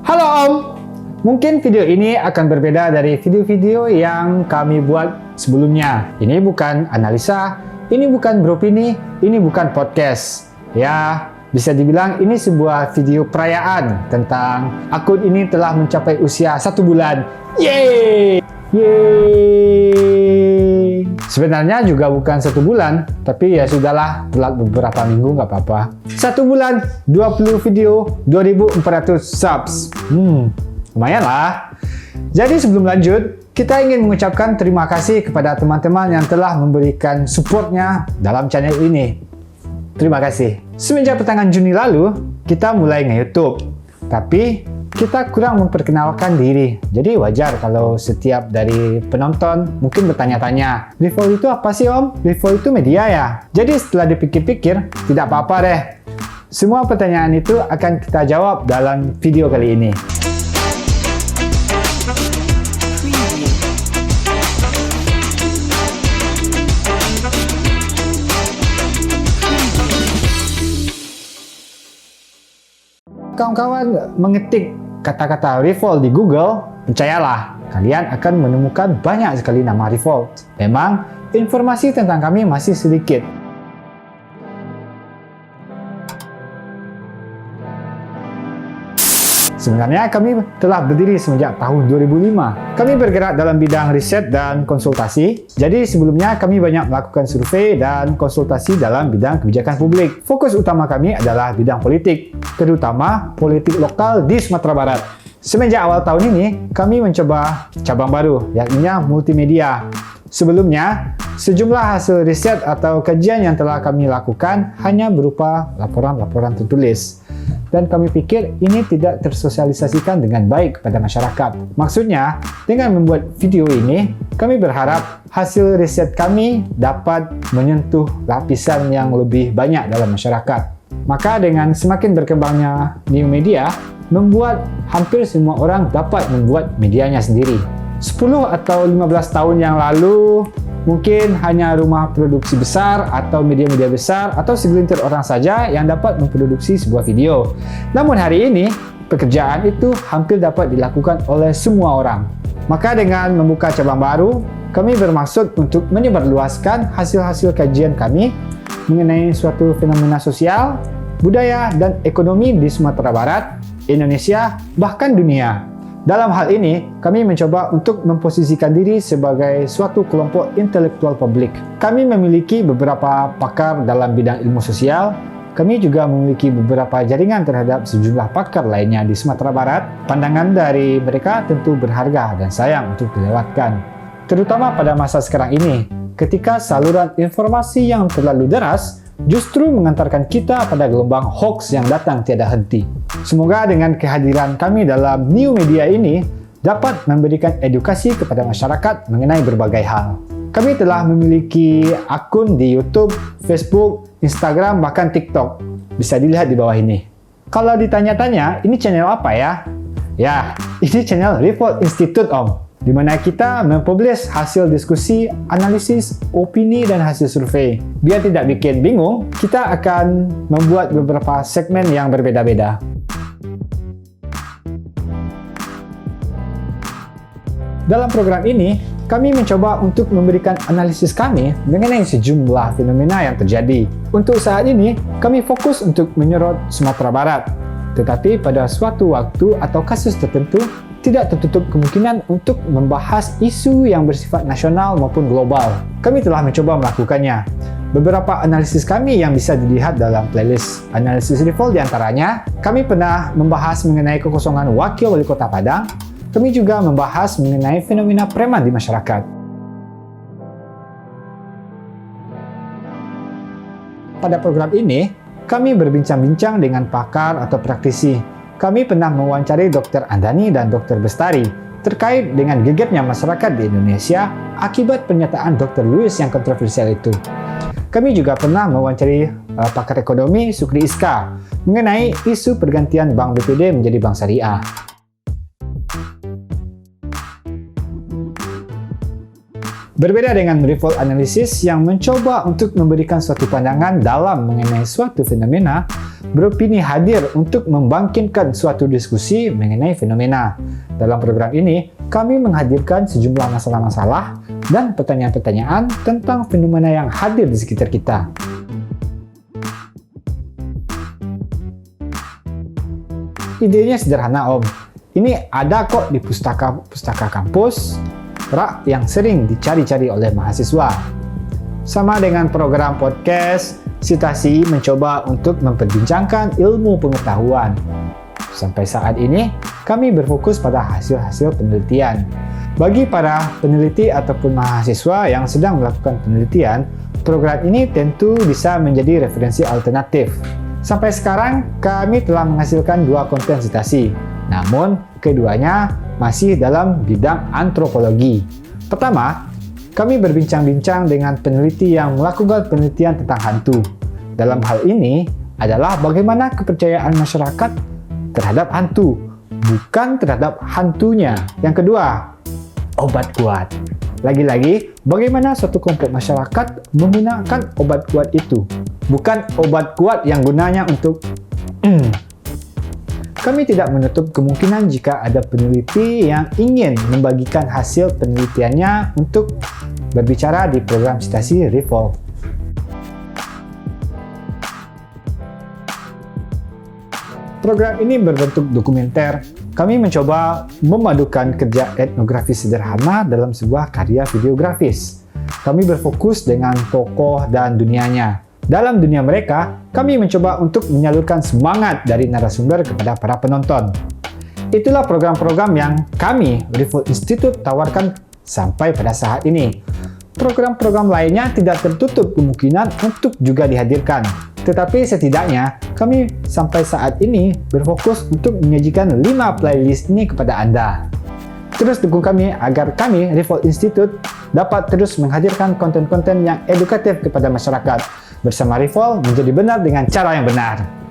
Halo Om, mungkin video ini akan berbeda dari video-video yang kami buat sebelumnya. Ini bukan analisa, ini bukan beropini, ini bukan podcast. Ya, bisa dibilang ini sebuah video perayaan tentang akun ini telah mencapai usia 1 bulan. Yeay! Yeay! Sebenarnya juga bukan 1 bulan, tapi ya sudahlah, telat beberapa minggu nggak apa-apa. 1 bulan, 20 video, 2.400 subs. Lumayan lah. Jadi sebelum lanjut, kita ingin mengucapkan terima kasih kepada teman-teman yang telah memberikan supportnya dalam channel ini. Terima kasih. Semenjak pertengahan Juni lalu, kita mulai nge-YouTube. Tapi, kita kurang memperkenalkan diri. Jadi wajar kalau setiap dari penonton mungkin bertanya-tanya, Revol itu apa sih Om? Revol itu media ya? Jadi setelah dipikir-pikir, tidak apa-apa deh. Semua pertanyaan itu akan kita jawab dalam video kali ini. Kawan-kawan mengetik kata-kata Revol di Google, percayalah, kalian akan menemukan banyak sekali nama Revol. Memang, informasi tentang kami masih sedikit. Sebenarnya kami telah berdiri semenjak tahun 2005. Kami bergerak dalam bidang riset dan konsultasi. Jadi sebelumnya kami banyak melakukan survei dan konsultasi dalam bidang kebijakan publik. Fokus utama kami adalah bidang politik, terutama politik lokal di Sumatera Barat. Semenjak awal tahun ini, kami mencoba cabang baru, yakni multimedia. Sebelumnya, sejumlah hasil riset atau kajian yang telah kami lakukan hanya berupa laporan-laporan tertulis. Dan kami pikir ini tidak tersosialisasikan dengan baik kepada masyarakat. Maksudnya, dengan membuat video ini, kami berharap hasil riset kami dapat menyentuh lapisan yang lebih banyak dalam masyarakat. Maka dengan semakin berkembangnya new media, membuat hampir semua orang dapat membuat medianya sendiri. 10 atau 15 tahun yang lalu, mungkin hanya rumah produksi besar atau media-media besar atau segelintir orang saja yang dapat memproduksi sebuah video. Namun hari ini, pekerjaan itu hampir dapat dilakukan oleh semua orang. Maka dengan membuka cabang baru, kami bermaksud untuk menyebarluaskan hasil-hasil kajian kami mengenai suatu fenomena sosial, budaya, dan ekonomi di Sumatera Barat, Indonesia, bahkan dunia. Dalam hal ini, kami mencoba untuk memposisikan diri sebagai suatu kelompok intelektual publik. Kami memiliki beberapa pakar dalam bidang ilmu sosial. Kami juga memiliki beberapa jaringan terhadap sejumlah pakar lainnya di Sumatera Barat. Pandangan dari mereka tentu berharga dan sayang untuk dilewatkan. Terutama pada masa sekarang ini, ketika saluran informasi yang terlalu deras justru mengantarkan kita pada gelombang hoax yang datang tiada henti. Semoga dengan kehadiran kami dalam new media ini dapat memberikan edukasi kepada masyarakat mengenai berbagai hal. Kami telah memiliki akun di YouTube, Facebook, Instagram, bahkan TikTok. Bisa dilihat di bawah ini. Kalau ditanya-tanya, ini channel apa ya? Ya, ini channel Revol Institute Om, di mana kita mempublish hasil diskusi, analisis, opini, dan hasil survei. Biar tidak bikin bingung, kita akan membuat beberapa segmen yang berbeda-beda. Dalam program ini, kami mencoba untuk memberikan analisis kami mengenai sejumlah fenomena yang terjadi. Untuk saat ini, kami fokus untuk menyorot Sumatera Barat. Tetapi pada suatu waktu atau kasus tertentu, tidak tertutup kemungkinan untuk membahas isu yang bersifat nasional maupun global. Kami telah mencoba melakukannya. Beberapa analisis kami yang bisa dilihat dalam playlist Analisis Revol diantaranya, kami pernah membahas mengenai kekosongan wakil wali kota Padang. Kami juga membahas mengenai fenomena preman di masyarakat. Pada program ini, kami berbincang-bincang dengan pakar atau praktisi. Kami pernah mewawancari Dr. Andani dan Dr. Bestari terkait dengan gegernya masyarakat di Indonesia akibat pernyataan Dr. Lewis yang kontroversial itu. Kami juga pernah mewawancari pakar ekonomi Sukri Iska mengenai isu pergantian Bank BPD menjadi Bank Syariah. Berbeda dengan Revol Analysis yang mencoba untuk memberikan suatu pandangan dalam mengenai suatu fenomena, beropini hadir untuk membangkitkan suatu diskusi mengenai fenomena. Dalam program ini, kami menghadirkan sejumlah masalah-masalah dan pertanyaan-pertanyaan tentang fenomena yang hadir di sekitar kita. Idenya sederhana, Om. Ini ada kok di pustaka kampus, rak yang sering dicari-cari oleh mahasiswa. Sama dengan program podcast, Citasi mencoba untuk memperbincangkan ilmu pengetahuan. Sampai saat ini, kami berfokus pada hasil-hasil penelitian. Bagi para peneliti ataupun mahasiswa yang sedang melakukan penelitian, program ini tentu bisa menjadi referensi alternatif. Sampai sekarang, kami telah menghasilkan 2 konten citasi. Namun, keduanya masih dalam bidang antropologi. Pertama, kami berbincang-bincang dengan peneliti yang melakukan penelitian tentang hantu. Dalam hal ini adalah bagaimana kepercayaan masyarakat terhadap hantu, bukan terhadap hantunya. Yang kedua, obat kuat. Lagi-lagi, bagaimana suatu kelompok masyarakat menggunakan obat kuat itu, bukan obat kuat yang gunanya untuk Kami tidak menutup kemungkinan jika ada peneliti yang ingin membagikan hasil penelitiannya untuk berbicara di program Citasi Revolve. Program ini berbentuk dokumenter. Kami mencoba memadukan kerja etnografi sederhana dalam sebuah karya videografis. Kami berfokus dengan tokoh dan dunianya. Dalam dunia mereka, kami mencoba untuk menyalurkan semangat dari narasumber kepada para penonton. Itulah program-program yang kami, Revolve Institute, tawarkan sampai pada saat ini. Program-program lainnya tidak tertutup kemungkinan untuk juga dihadirkan. Tetapi setidaknya, kami sampai saat ini berfokus untuk menyajikan 5 playlist ini kepada Anda. Terus dukung kami agar kami, Revolve Institute, dapat terus menghadirkan konten-konten yang edukatif kepada masyarakat. Bersama Revolve menjadi benar dengan cara yang benar.